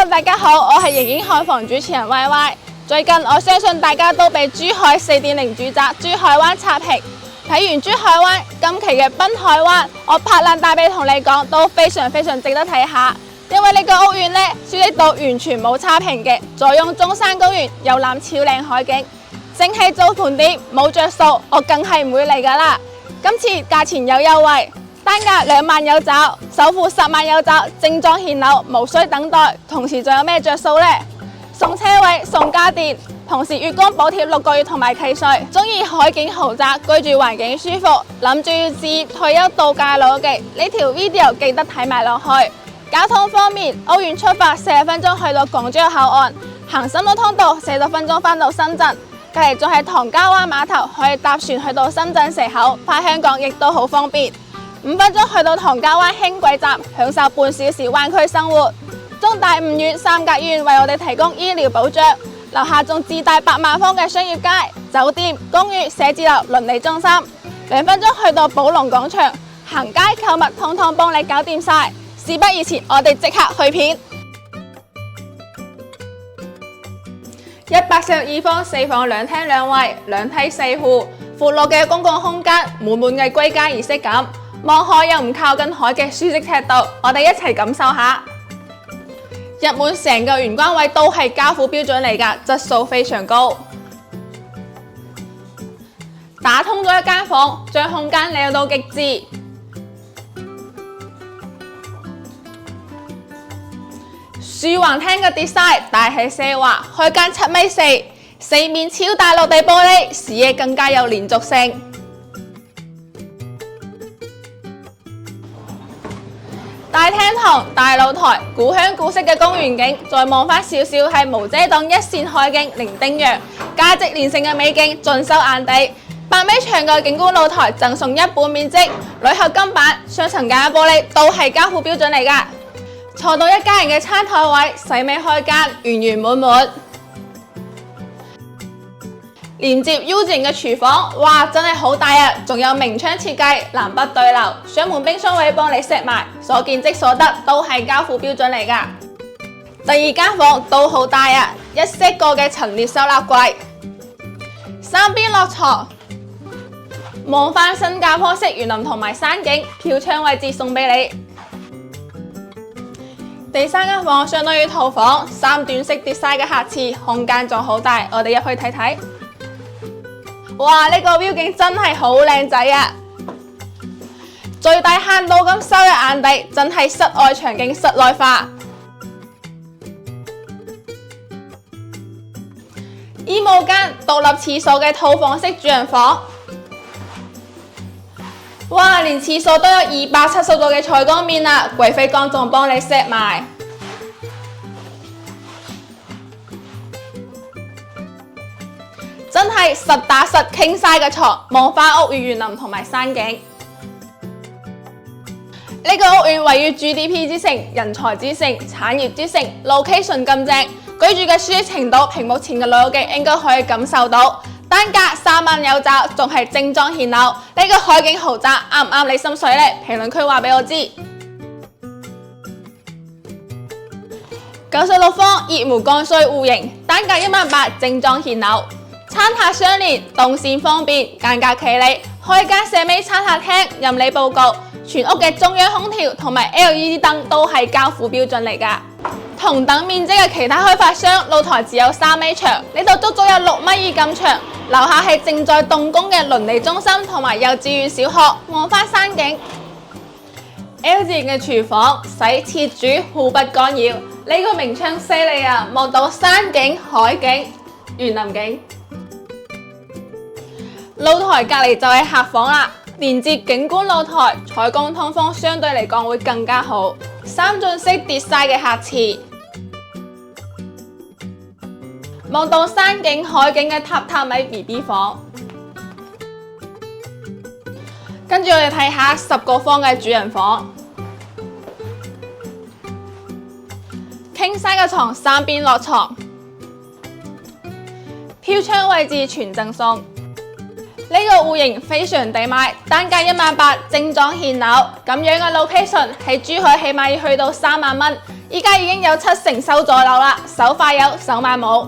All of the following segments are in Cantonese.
大家好，我係盈盈海房主持人 Y Y。最近我相信大家都被珠海 4.0 住宅珠海灣刷屏。睇完珠海灣，今期嘅濱海灣，我拍爛大髀同你講都非常值得睇下。因為呢個屋苑呢，舒適度完全冇差評嘅，坐擁中山公園，遊覽超靚海景。淨係租盤點冇着數，我梗係唔會嚟㗎啦。今次價錢有優惠。單價2萬有找，首付10萬有找，精裝現樓，無需等待。同時仲有咩着數呢？送車位、送家電，同時月供補貼6個月同埋契稅。中意海景豪宅，居住環境舒服，諗住要置業退休度假老嘅呢條 video 記得睇埋落去。交通方面，屋苑出發40分鐘去到港珠澳口岸，行深澳通道40分鐘返到深圳。隔離仲係唐家灣碼頭，可以搭船去到深圳蛇口，返香港亦都好方便。5分鐘去到唐家灣輕軌站，享受半小時灣區生活。中大5院3甲醫院為我哋提供醫療保障，樓下仲自帶百萬方嘅商業街、酒店、公寓、寫字樓、鄰里中心。2分鐘去到寶龍廣場，行街購物通通幫你搞掂晒。事不宜遲，我哋即刻去片。142方4房2廳2衛2梯4戶，闊落嘅公共空間，滿嘅歸家儀式感。望海又唔靠近海嘅舒適尺度，我哋一齊感受下。入門成個玄關位都係交付標準嚟㗎，質素非常高。打通咗一間房，將空間靚到極致。樹橫廳嘅 design 大氣奢華，開間7.4米，4面超大落地玻璃，視野更加有連續性。大廳堂、大露台，古香古色嘅公園景，再望翻少少係無遮擋一線海景，伶仃洋，價值連城嘅美景盡收眼底。8米長嘅景觀露台贈送1半面積，鋁合金板、雙層架玻璃都係交付標準嚟㗎。坐到一家人嘅餐台位，細尾開間，圓滿。連接 U 字型嘅廚房，哇，真係好大啊！仲有明窗設計，南北對流，上門冰箱位幫你 set 埋，所見即所得，都係交付標準嚟㗎。第2間房都好大啊，一 set 過嘅陳列收納櫃，3邊落床，望翻新加坡式園林同埋山景，飄窗位置送俾你。第3間房相當於套房，3段式 design 嘅客廁，空間仲好大，我哋入去睇睇。哇！呢個 view 景真係好靚仔啊！最大限度咁收入眼底，真係室外場景室內化。衣帽間獨立廁所嘅套房式主人房。哇！連廁所都有270度嘅採光面啊，貴妃缸仲幫你 set 埋。真係實打實傾晒嘅床，望翻屋苑園林同埋山景。呢個屋苑位於 GDP 之城、人才之城、產業之城 ，location 咁正，居住嘅舒適程度，屏幕前嘅老友記應該可以感受到。單價3萬有找，仲係精裝現樓。呢個海景豪宅啱唔啱你心水呢？評論區話俾我知。96方熱門剛需戶型，單價18000，精裝現樓。餐客相連，動線方便，間隔企理，開間4米餐客廳，任你佈局。全屋嘅中央空調同埋 LED 燈都係交付標準嚟㗎。同等面積嘅其他開發商，露台只有3米長，呢度足足有6米2咁長。樓下係正在動工嘅鄰里中心同埋幼稚園小學，望翻山景。L 字型嘅廚房，洗切煮互不干擾。呢個明窗犀利啊，望到山景、海景、園林景。露台隔離就係客房啦，連接景觀露台，採光通風相對嚟講會更加好。3進式 design 嘅客廁，望到山景海景嘅榻米 BB 房。跟住我哋睇下10個方嘅主人房，傾晒嘅床3邊落床，飄窗位置全贈送。呢個戶型非常抵買，單價18000，精裝現樓，咁樣嘅 location喺珠海起碼要去到3萬蚊，依家已經有70%售咗樓啦，手快有，手慢冇。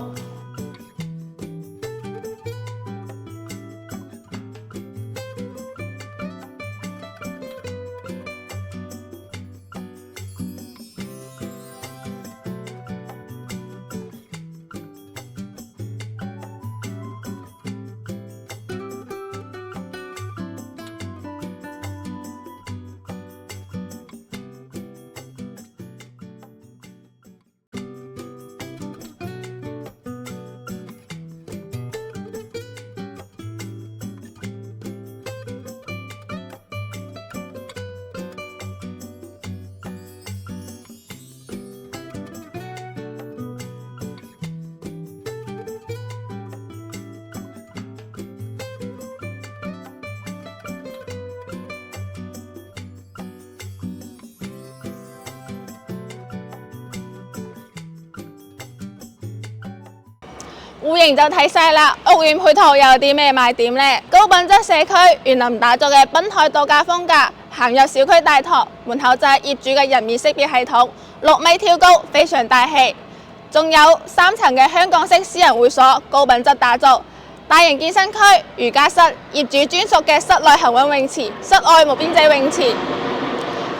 戶型就睇晒啦，屋苑配套又有啲咩賣點呢？高品質社區，園林打造嘅濱海度假風格，行入小區大堂，門口就係業主嘅人面識別系統，6米挑高，非常大氣。仲有3層嘅香港式私人會所，高品質打造，大型健身區、瑜伽室，業主專屬嘅室內恆溫泳池，室外無邊際泳池。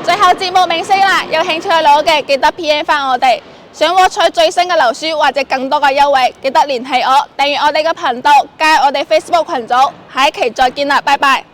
最後節目明星啦，有興趣去攞嘅記得 PM 返我哋。想獲取最新嘅樓書或者更多嘅優惠，記得聯繫我，訂閱我哋嘅頻道，加入我哋 Facebook 群組。下一期再見啦，拜拜。